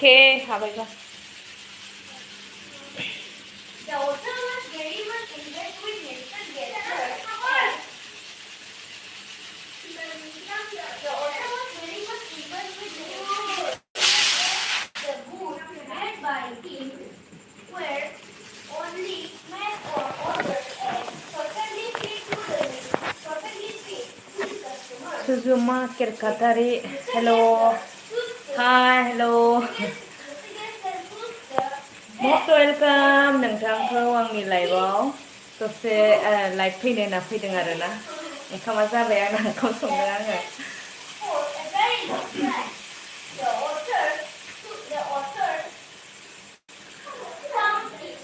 Okay, हाबायबा Suzuma Kirkatari. Hello. Hi, hello. Most welcome नोंथांखौ आंनि लाइभआव दसे लाइभ फैनो होनना फैदों आरोना ओंखामा जाबाय आंना ओंखाम संदों आङो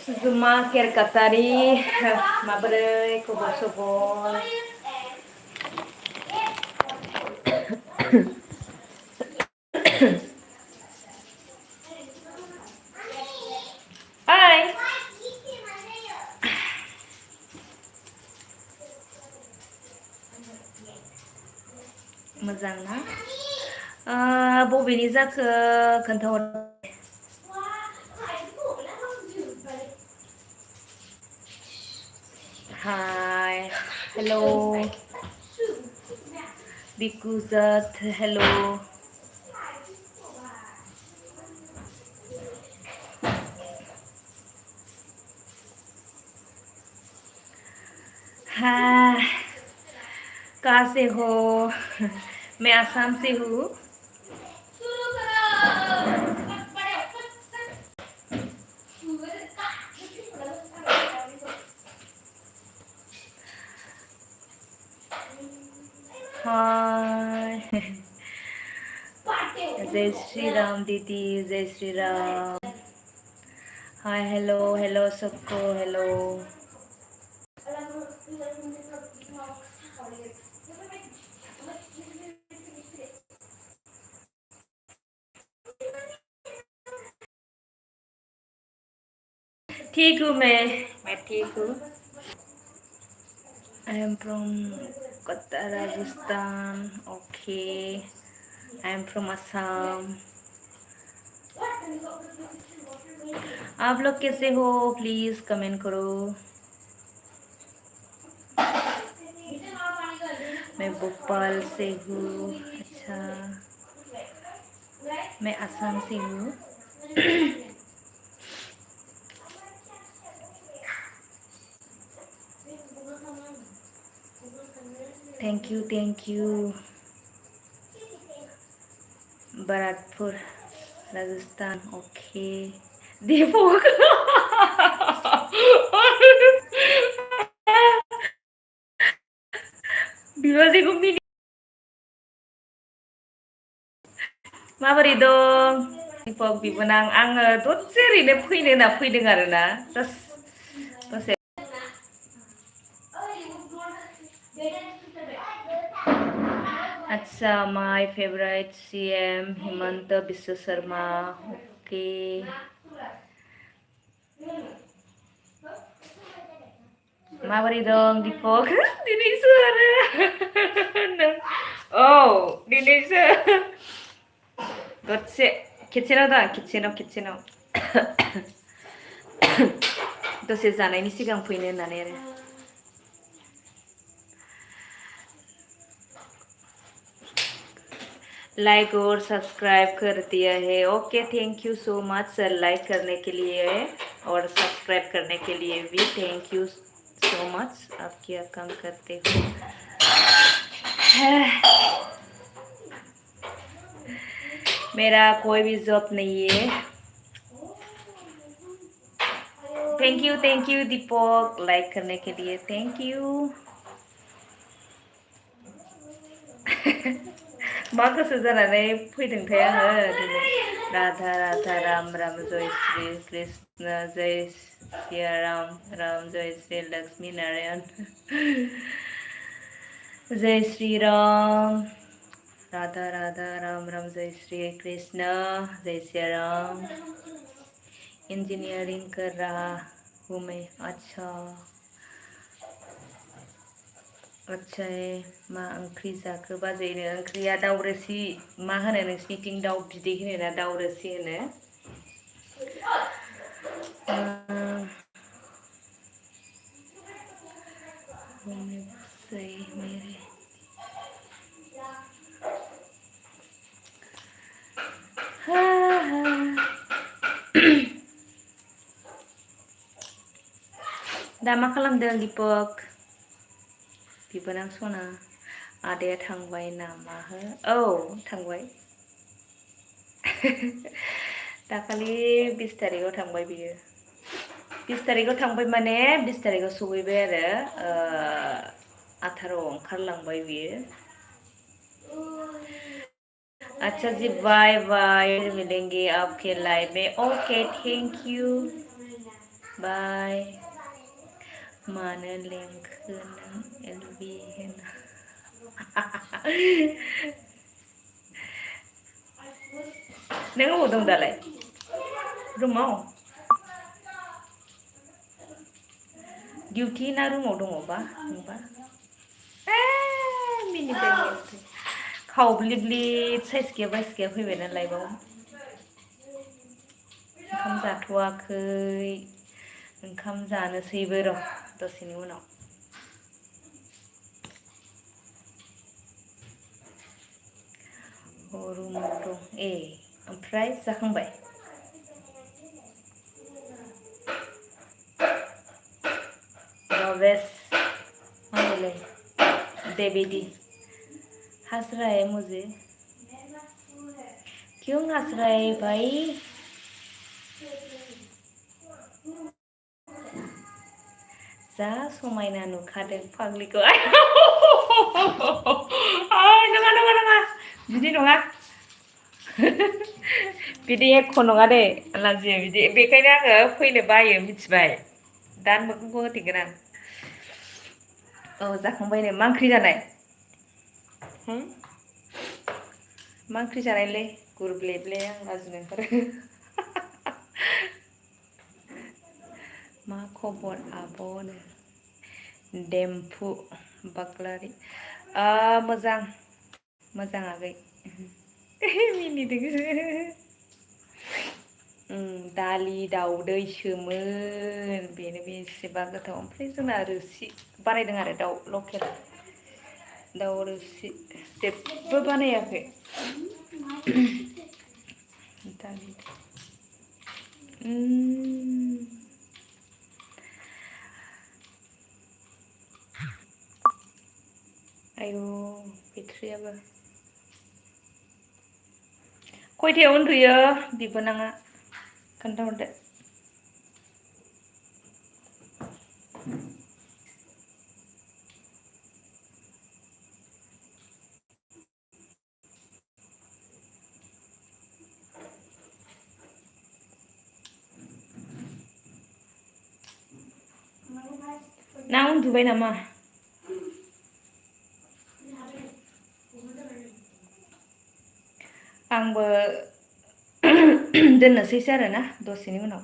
Suzuma Kirkatari माबोरै खबर सबर Hi. मोजां ना बबेनि जाखो खोन्थाहर Hi. Hello. Bikuzat. Hello. हाँ कहाँ से हो मैं आसाम से हूँ हाँ जय श्री राम दीदी जय श्री राम हाय हेलो हेलो सबको हेलो ठीक हूँ मैं ठीक हूँ I am from Kota Rajasthan okay I am from Assam आप लोग कैसे हो प्लीज कमेंट करो मैं भोपाल से हूँ अच्छा मैं असम से हूँ thank you Baratpur Rajasthan okay दीपक बिबाजैखौ मिनि माबोरै दं दीपक बिबोनां आङो दसे ओरैनो फैनो होनना फैदों आरोना दसे अच्छा माय favourite CM Himanta Biswa Sharma okay माबोरै दं दीपक दिनैसो आरो औ दिनैसो दसे किटचेनाव दा किटचेनाव दसे जानायनि सिगां फैनो होननानै आरो लाइक और सब्सक्राइब कर दिया है okay thank you so much sir like करने के लिए और सब्सक्राइब करने के लिए भी थैंक यू सो मच आप क्या काम करते हो मेरा कोई भी जॉब नहीं है थैंक यू दीपक लाइक करने के लिए थैंक यू मा गोसो जानानै फैदोंथाय आङो दिनै राधा राधा राम राम जय श्री कृष्ण जय श्री राम राम जय श्री लक्ष्मी नारायण जय श्री राम राधा राधा राम राम जय श्री कृष्ण जय श्री राम इंजीनियरिंग कर रहा हूँ मैं अच्छा है मा ओंख्रि जाखो बाजैनो ओंख्रिया दाउ रोसि मा होनो नोंसिनिथिं दाउ बिदै होनो ना दाउ रोसि होनो सही मेरे दा मा खालामदों दिपक बिबोनां सना आदाया थांबाय नामा हो औ थांबाय दाखालि 20 तारिखाव थांबाय बियो 20 तारिखाव थांबाय माने 20 तारिखाव सहैबाय आरो 18 ओंखारलांबाय बियो अच्छा जी बाय बाय फिर मिलेंगे आपके लाइव में ओके थैंक यू बाय मानो लेंखो नों एलबि होना नों अबाव दं दालाय रुमाव डिउटि ना रुमाव दङबा नोंबा मिनिबाय खावब्लिब्लिद साइस गैया बायस गैया फैबायना लाइफआव ओंखाम जाथ'वाखै ओंखाम जानोसैबो र' दसेनि उनाव रुमाव दं ए ओमफ्राय जाखांबाय बेस मालाय देवीदी हंस रहा है मुझे क्यों हंस रहा है भाई जा समायना नुखादों फाग्लिखौ नङा नङा नङा बिदि नङा बिदि एख' नङा दे लाजियो बिदि बेखायनो आङो फैनो बायो मिथिबाय दा मोखांखौ होथेगोन आं औ जाखांबायनो मा ओंख्रि जानाय मा ओंख्रि जानायलै गुरब्लेब्ले आं लाजिनो ओंखारो मा खबर आब'नो देमफु बाग्लारि मोजां मोजां आगै मिनिदों दालि दाउदैसोमोन बेनो बेसेबा गोथाव ओमफ्राय जोंना रोसि बानायदों आरो दाउ लकेल दाउ रोसि जेबो बानायाखै दालि आयु बेट्रियाबो खयथायाव उन्दुयो बिबोनाङा खोन्थाहरदो ना उन्दुबाय नामा आंबो दोननोसैसो आरोना दसेनि उनाव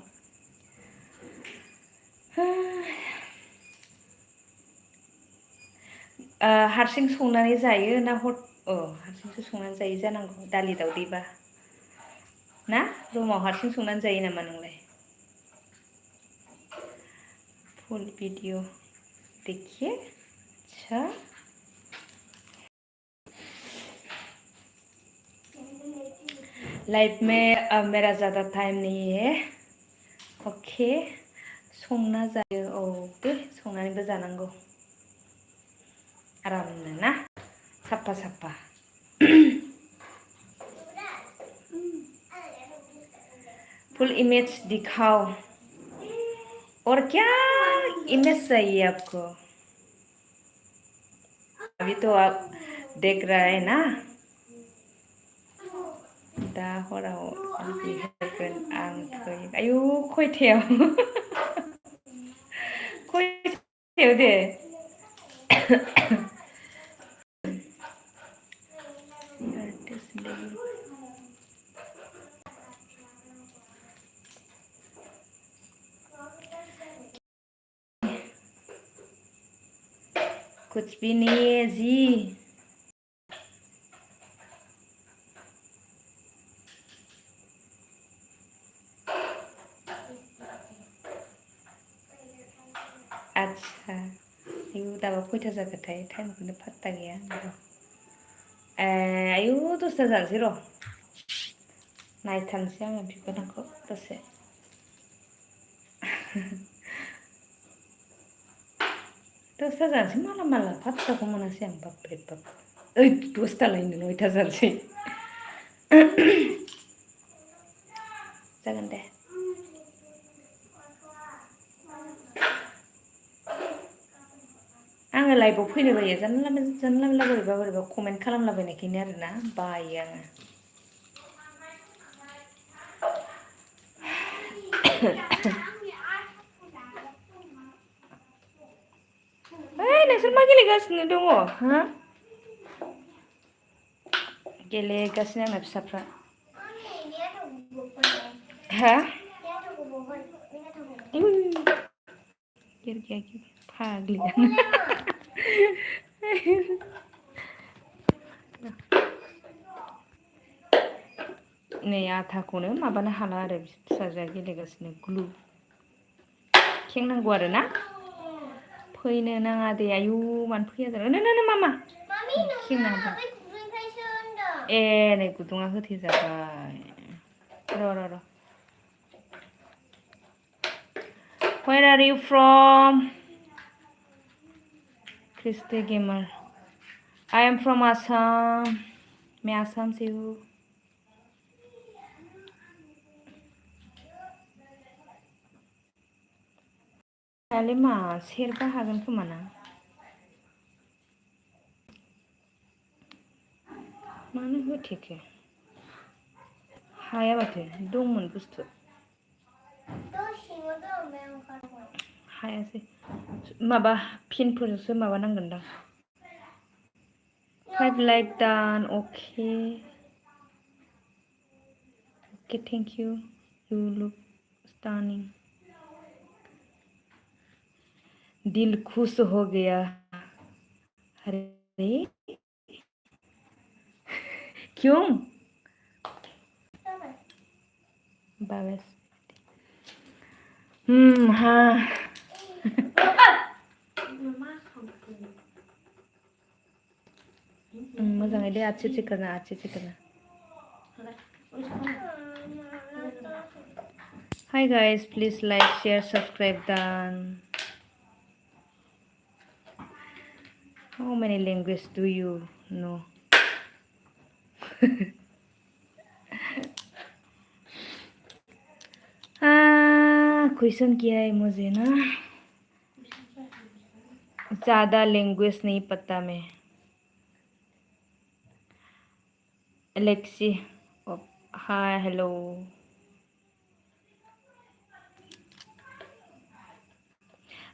हारसिं संनानै जायो ना हारसिंसो संनानै जायो जानांगौ दालि दाउदैबा ना रुमाव हारसिं संनानै जायो नामा नोंलाय फुल वीडियो देखिए अच्छा लाइफ में मेरा ज़्यादा टाइम नहीं है ओके संना जायो औ दे संनानैबो जानांगौ आरामनो ना साफा साफा फुल इमेज दिखाओ और क्या इमेज चाहिए आपको अभी तो आप देख रहा है ना दा हराव बिहरगोन आं फै आयु खयथायाव खयथायाव दे कुछ भी नहीं है जी आदसा आयु दाबा खयथा जाखोथाय टाइमखौनो फात्ता गैया आयु 10ता जानोसै र' नायथारनोसै आङो बिबोनांखौ दसे 10ता जानोसै माला फात्ताखौ मोनासै आं बाब्रे बाब ओइ 10तालायनो 9ता जानोसै जागोन दे आङो लाइभआव फैनो बायो जानला मोनला बोरैबा कमेन्ट खालामलाबायनायखायनो आरोना बायो आङो ओइ नोंसोर मा गेलेगासिनो दङ हा गेलेगासिनो आंना फिसाफ्रा हा फाग्लि नै आथाखौनो माबानो हाला आरो फिसाजोआ गेलेगासिनो ग्लु खेंनांगौ आरो ना फैनो नाङा दे आयु मानो फैया जानो नो मामा खेंनांगौ ए नै गुदुङा होथेजाबाय र' Where are you from? Christy Gamer. I am from Assam. मैं आसाम से हूँ हायालै मा सेरबा हागोन खोमा ना मानो होथेखो हाया माथो दंमोन बुस्थु हायासै माबा पिनफोरजोंसो माबानांगोन दां 5 like done okay thank you you look stunning दिल खुश हो गया अरे क्यों बाबा हाँ मोजाङै दे अच्छे करना Hi guys, please like, share, subscribe done. How many languages do you know? Question किया है मुझे ना ज़्यादा लैंग्वेज नहीं पता मैं Alexi हाय हेलो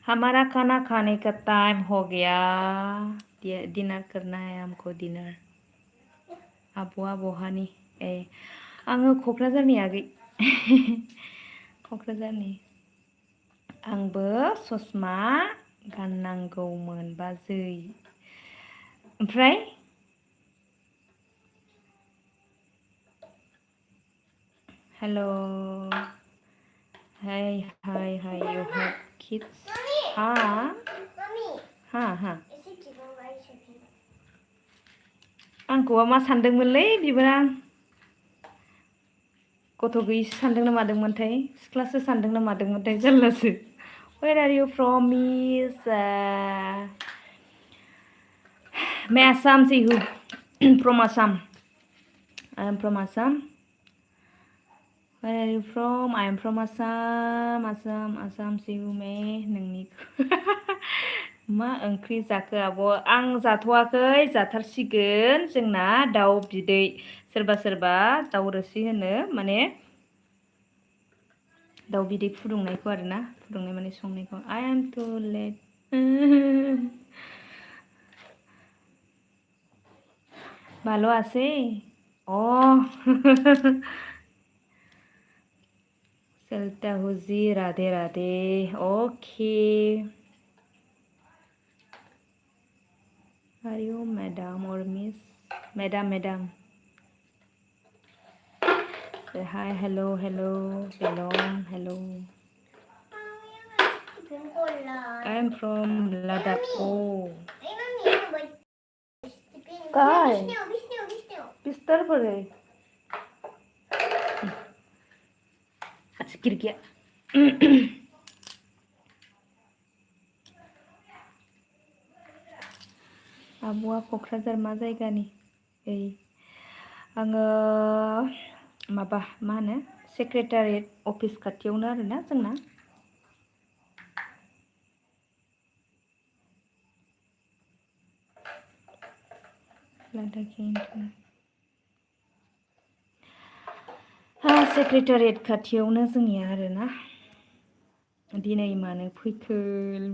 हमारा खाना खाने का टाइम हो गया डिनर करना है हमको डिनर आब'आ बहानि ए आङो क'क्राझारनि आगै क'क्राझारनि आंबो ससमा गाननांगौमोन बाजै ओमफ्राय हेल' हाय you have kids हा आंखौबा मा सानदोंमोनलै बिबोनां गथ' गैयिसो सानदों ना मादोंमोनथाय सिख्लासो सानदों ना मादोंमोनथाय जारलासो Where are you from Miss मैं आसाम से हूँ from Assam I am from Assam Where are you from I am from Assam से हूँ मैं नोंनि मा ओंख्रि जाखो आब' आं जाथ'वाखै जाथारसिगोन जोंना दाउ बिदै सोरबा दाउ रोसि होनो माने दाउ बिदै फुदुंनायखौ आरोना फुदुंनाय माने संनायखौ I am too late ভালো আছে चलता हूँ जी Radhe Radhe okay are you madam और miss madam hi hello hello I'm from Ladakh. Oh. काय बिस्तर पर है. अच्छा गिर गया. आब'आ क'क्राझार मा जायगानि? आङो माबा मा होनो सेक्रेटारियेट अफिस खाथियावनो आरोना जोंना. सेक्रेटारियेट खाथियावनो जोंनिया आरोना. दिनै मानो फैखो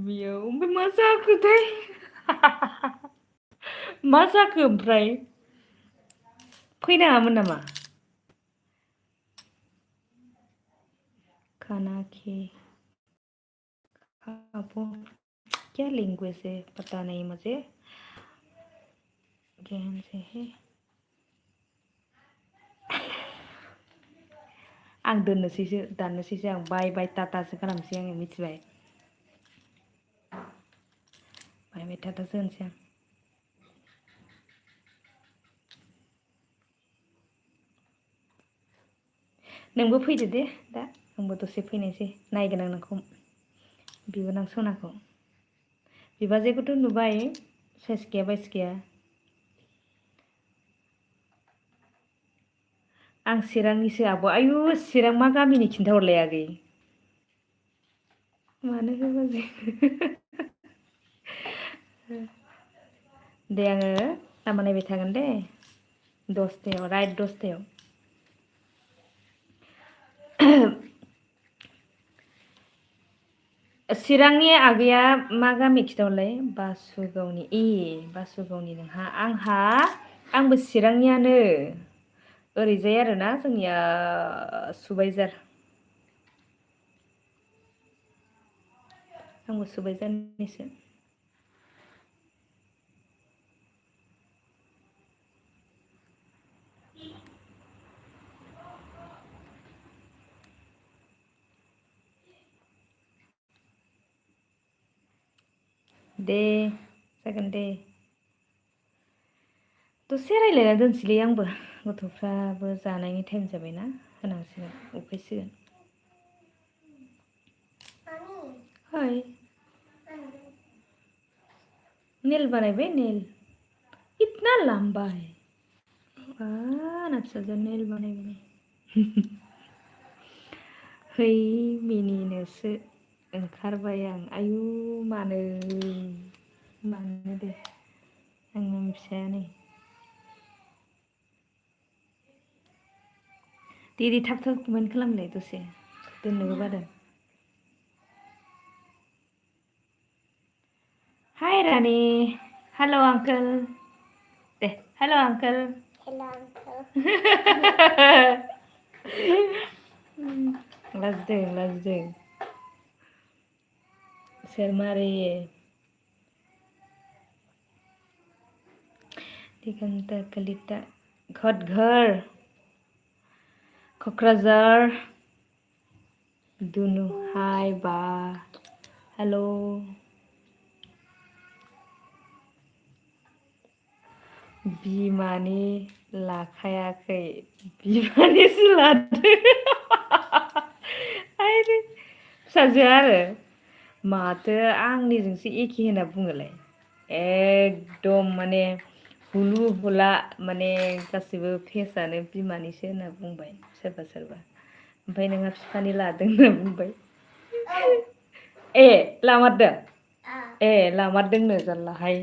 बेयाव ओमफ्राय मा जाखोथाय? मा जाखो ओमफ्राय? फैनाङामोन नामा? खाना खे खाबो क्या लैंग्वेज है पता नहीं मुझे. ज्ञान से है. आं दोननोसैसो दाननोसैसो आं बाय बाय टाटासो खालामसै आङो मिथिबाय. बाय बाय टाटासो होनसै आं. नोंबो फैदो दे दा आंबो दसे फैनायसै नायगोन आं नोंखौ बिबोनां सनाखौ. बिबाजैखौथ' नुबाय साइस गैया बायस गैया. आं चिरांनिसो आब'. आयु चिरां मा गामिनि खिन्थाहरलाय आगै. मानो होबा दे आङो लामा नायबाय थागोन दे 10टायाव राइट 10टायाव. चिरांनि आगैया मा गामि खिथाहरलाय? बासुगावनि. बासुगावनि नोंहा. आंबो चिरांनियानो ओरैजाय आरोना जोंनिया सुबायझार. आंबो सुबायझारनिसो. दे जागोन दे. दसे रायज्लायना दोनसैलै आंबो. गथ'फ्राबो जानायनि टाइम जाबायना होनांसिगोन उखैसिगोन. हाय नेल बानायबाय नेल इतना लंबा है. आंना फिसाजोआ नेल बानायबाय. है मिनिनोसो ओंखारबाय आं. आयु मानो दे आंनि फिसाया नै. दे थाब थाब कमेन्ट खालामलाय दसे दोननोबो बादों. हाय रानी. हेल' आंकोल. दे हेल' आंकोल. लाजिदों. सोर मारियो? दिगन्ता कलिता घटघर क'क्राझार. दुनु हाय बा हेल'. बिमानि लाखायाखै बिमानिसो लादो. आयदै फिसाजोआ आरो माथो आंनिजोंसो एखे होनना बुङोलाय. एकदम माने हुलु हुला माने गासैबो फेसआनो बिमानिसो होनना बुंबाय सोरबा. ओमफ्राय नोंहा बिफानि लादों होनना बुंबाय. लामारदों. लामारदोंनो जारलाहाय.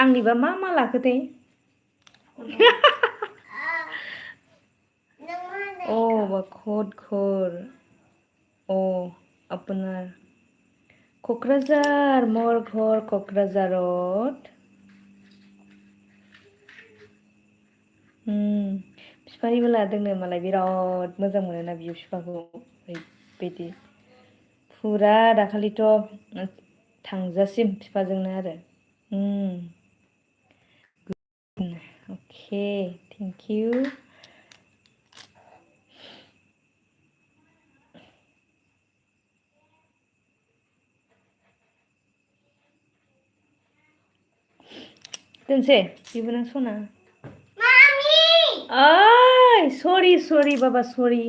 आंनिबा मा लाखोथाय? खदखर अपनार क'क्राझार मोर घर क'क्राझारत. बिफानिबो लादोंनो मालाय बिराद मोजां मोनोना बियो बिफाखौ ओरैबायदि फुरा दाखालिथ' थांजासिम बिफाजोंनो आरो. Okay thank you. दोनसै बिबोनां सना ओइ सरि बाबा सरि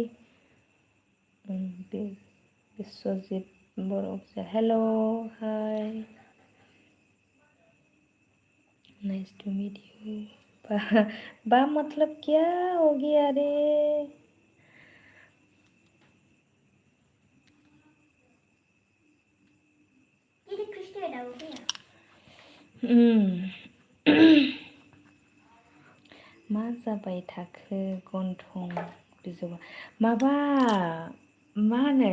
बिश्वजित बर' hello hi nice to meet you बा मतलब क्या हो गया रे मा जाबाय थाखो गन्थं बिजौआ माबा मा होनो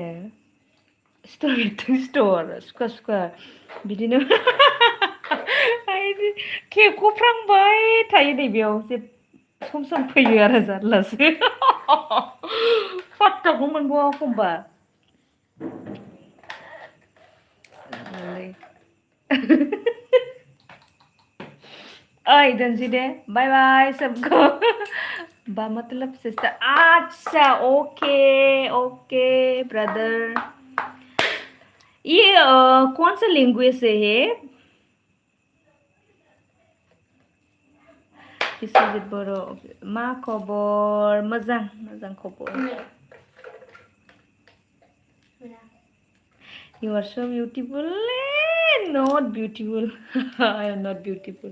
स्टर सुखा बिदिनो खेबख'फ्रांबाय थायो नै बेयाव जे सम सम फैयो आरो जारलासो पात्ताखौ मोनबावा एखमबा ओइ दोनसै दे बाय बाय सबको बा मतलब सिस्टर अच्छा ओके ओके ब्रदर ये कौन सा लैंग्वेज से है बिश्वजित बर' मा खबर मोजां खबर You are so beautiful. Not beautiful. I am not beautiful.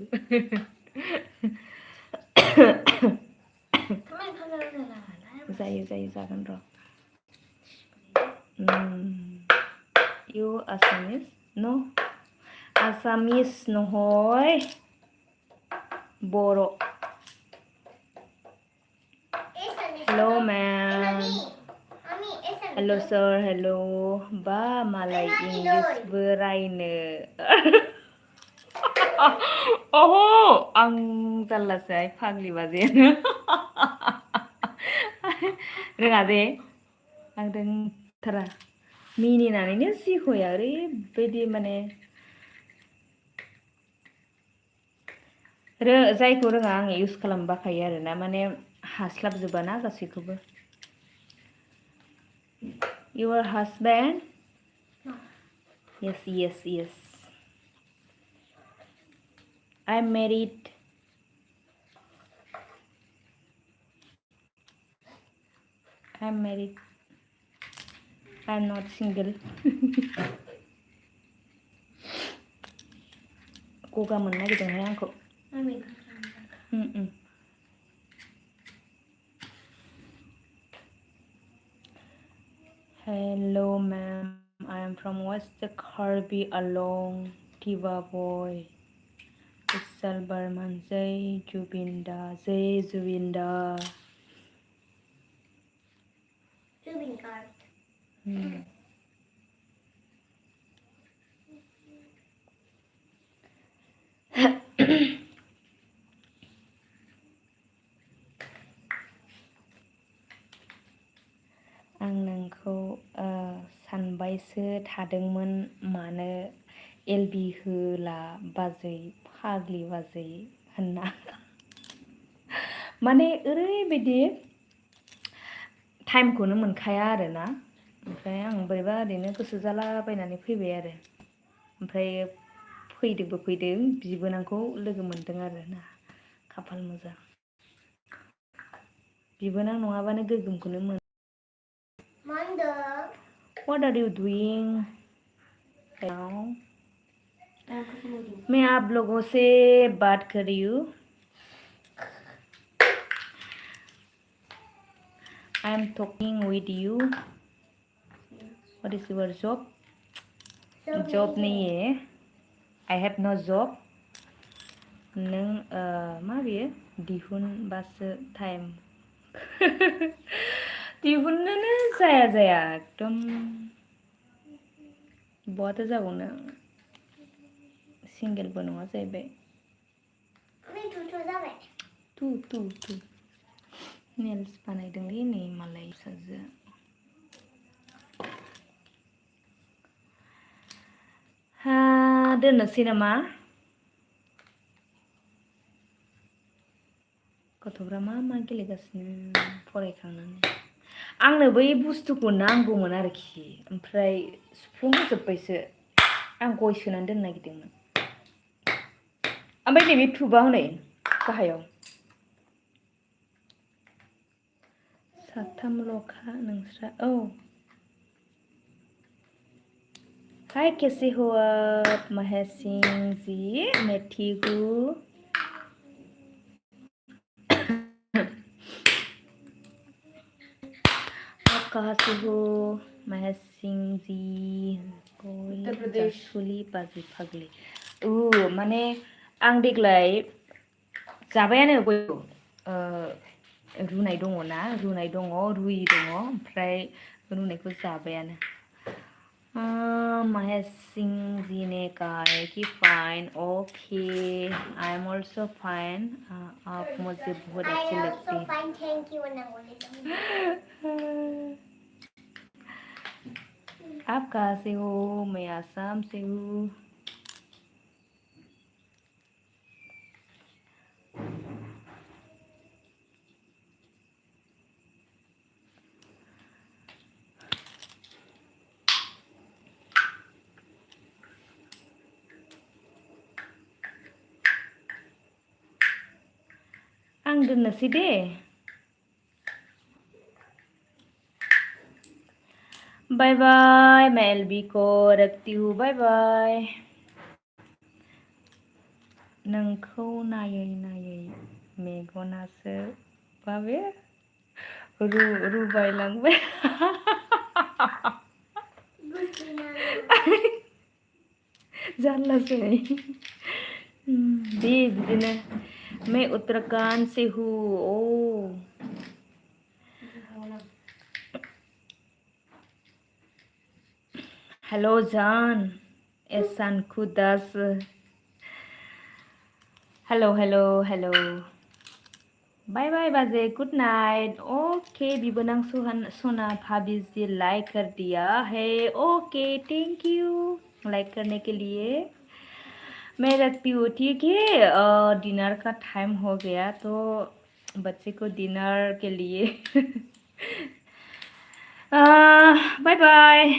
जायो जागोन र'. You Assamese? No. Assamese নহয়. Boro. Hello, ma'am. Hello, sir. Hello. Ba malay English beraine. Oh, ang जारलासो फाग्लि बाजेनो रोङा दे आं रोंथारा मिनिनानैनो जि होया ओरैबायदि माने जायखौ रोङा आं इउज खालामनो बाखायो आरोना माने हास्लाबजोबा ना गासैखौबो Your husband? No. Yes. I'm married. I'm not single. गगा मोननो नागिरदोंहाय आंखौ Hello ma'am, I am from West Karbi Along, Tivaboy, Salbarman, Jai Jubinda. आं नोंखौ सानबायसो थादोंमोन मानो एलबि होला बाजै फाग्लि बाजै होनना माने ओरैबायदि टाइमखौनो मोनखाया आरोना ओमफ्राय आं बोरैबा ओरैनो गोसो जालाबायनानै फैबाय आरो ओमफ्राय फैदों बिबोनांखौ लोगो मोनदों आरोना खाफाल मोजां बिबोनां नङाबानो गोगोमखौनो मोनो What are you doing now? मैं आप लोगों से बात कर रही हूँ I am talking with you. What is your job? Job नहीं है I have no job. नों मा बेयो दिहुनबासो टाइम दिहुननोनो जाया एकदम बहाथो जाबावनो सिंगेलबो नङा जाहैबाय टु नेल्स बानायदोंलै नै मालाय फिसाजोआ दोननोसै नामा गथ'फ्रा मा गेलेगासिनो फरायखांनानै आंनो बै बुस्थुखौ नांगौमोन आरोखि ओमफ्राय सुफ्लंहोजोब्बायसो आं गय सोनानै दोननो नागिरदोंमोन ओमफ्राय नैबे टुबा हनै गाहायाव साथामल'खा नोंस्रा औ हाय कैसे हो आप महेश सिंह जी मेथीगू आप कहाँ से हो महेश सिंह जी उत्तर प्रदेश सुली बाजै फाग्लि माने आं देग्लाय जाबायानो बयबो रुनाय दङ ना रुनाय दङ रुयि दङ ओमफ्राय रुनायखौ जाबायानो महेश सिंह जी ने कहा है कि fine okay I am also fine आप मुझे बहुत अच्छी लगती हैं थैंक यू आप कहाँ से हो मैं आसाम से हूँ आं दोननोसै दे बाय बाय मैं एलबी को रखती हूँ बाय बाय नोंखौ नायै नायै मेगनासो माबे रुबायलांबाय जारलासै दे बिदिनो मैं उत्तराखंड से हूँ ओ हेलो जान एहसान खुदास हेलो हेलो हेलो बाय बाय बाजे गुड नाइट ओके बिबनांग सोना भाभी जी लाइक कर दिया है ओके थैंक यू लाइक करने के लिए मैं रखती हूँ ठीक है डिनर का टाइम हो गया तो बच्चे को डिनर के लिए बाय बाय